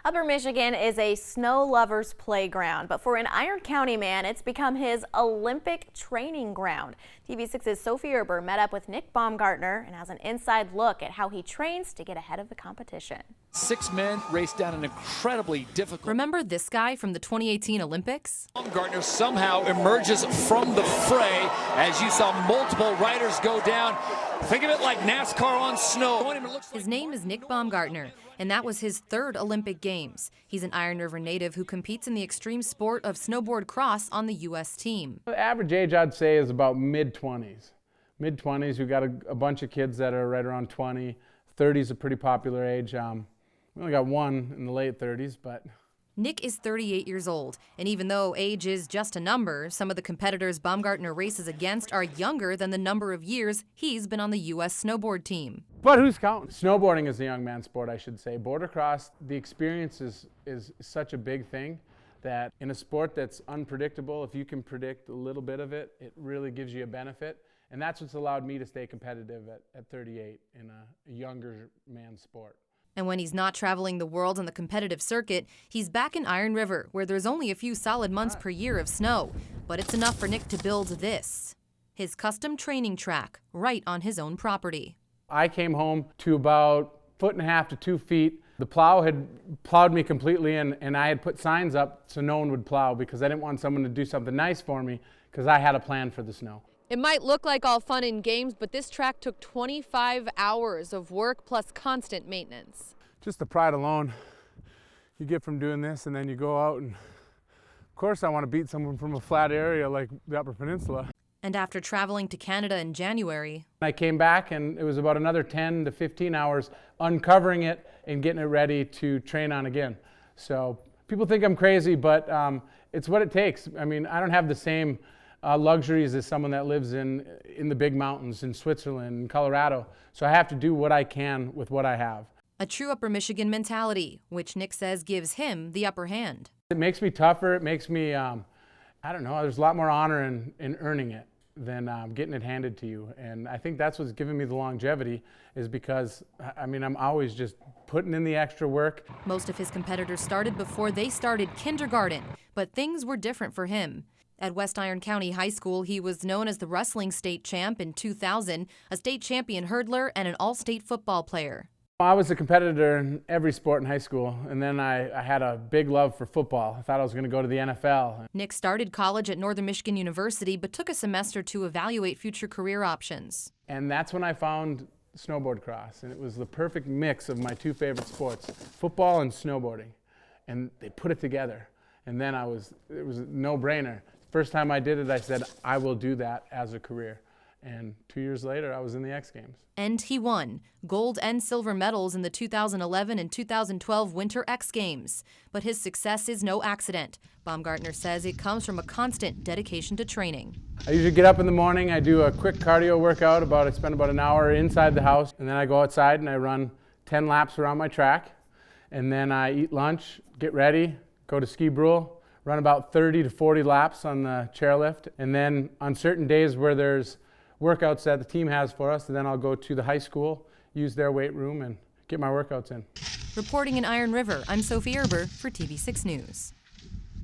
Upper Michigan is a snow lover's playground, but for an Iron County man, it's become his Olympic training ground. TV6's Sophie Erber met up with Nick Beaumgartner and has an inside look at how he trains to get ahead of the competition. 6 men raced down an incredibly difficult. Remember this guy from the 2018 Olympics? Beaumgartner somehow emerges from the fray as you saw multiple riders go down. Think of it like NASCAR on snow. His name is Nick Beaumgartner, and that was his 3rd Olympic Games. He's an Iron River native who competes in the extreme sport of snowboard cross on the U.S. team. The average age, I'd say, is about mid-20s. Mid-20s, we've got a bunch of kids that are right around 20. 30 is a pretty popular age. We only got one in the late 30s, but... Nick is 38 years old, and even though age is just a number, some of the competitors Beaumgartner races against are younger than the number of years he's been on the U.S. snowboard team. But who's counting? Snowboarding is a young man's sport, I should say. Border cross, the experience is such a big thing that in a sport that's unpredictable, if you can predict a little bit of it, it really gives you a benefit. And that's what's allowed me to stay competitive at 38 in a younger man's sport. And when he's not traveling the world on the competitive circuit, he's back in Iron River, where there's only a few solid months per year of snow. But it's enough for Nick to build this, his custom training track, right on his own property. I came home to about 1.5 to 2 feet. The plow had plowed me completely, and I had put signs up so no one would plow because I didn't want someone to do something nice for me because I had a plan for the snow. It might look like all fun and games, but this track took 25 hours of work plus constant maintenance. Just the pride alone you get from doing this, and then you go out and, of course, I want to beat someone from a flat area like the Upper Peninsula. And after traveling to Canada in January, I came back and it was about another 10 to 15 hours uncovering it and getting it ready to train on again. So people think I'm crazy, but it's what it takes. I mean, I don't have the same luxuries as someone that lives in the big mountains in Switzerland and Colorado. So I have to do what I can with what I have. A true Upper Michigan mentality, which Nick says gives him the upper hand. It makes me tougher. It makes me, I don't know, there's a lot more honor in earning it than getting it handed to you. And I think that's what's given me the longevity, is because, I mean, I'm always just putting in the extra work. Most of his competitors started before they started kindergarten, but things were different for him. At West Iron County High School, he was known as the wrestling state champ in 2000, a state champion hurdler, and an all-state football player. I was a competitor in every sport in high school, and then I had a big love for football. I thought I was going to go to the NFL. Nick started college at Northern Michigan University, but took a semester to evaluate future career options. And that's when I found snowboard cross, and it was the perfect mix of my 2 favorite sports, football and snowboarding. And they put it together, and then it was a no-brainer. First time I did it, I said, I will do that as a career. And 2 years later, I was in the X Games. And he won gold and silver medals in the 2011 and 2012 Winter X Games. But his success is no accident. Beaumgartner says it comes from a constant dedication to training. I usually get up in the morning, I do a quick cardio workout, I spend about an hour inside the house, and then I go outside and I run 10 laps around my track. And then I eat lunch, get ready, go to ski brule, run about 30 to 40 laps on the chairlift. And then on certain days where there's workouts that the team has for us, and then I'll go to the high school, use their weight room, and get my workouts in. Reporting in Iron River, I'm Sophie Erber for TV6 News.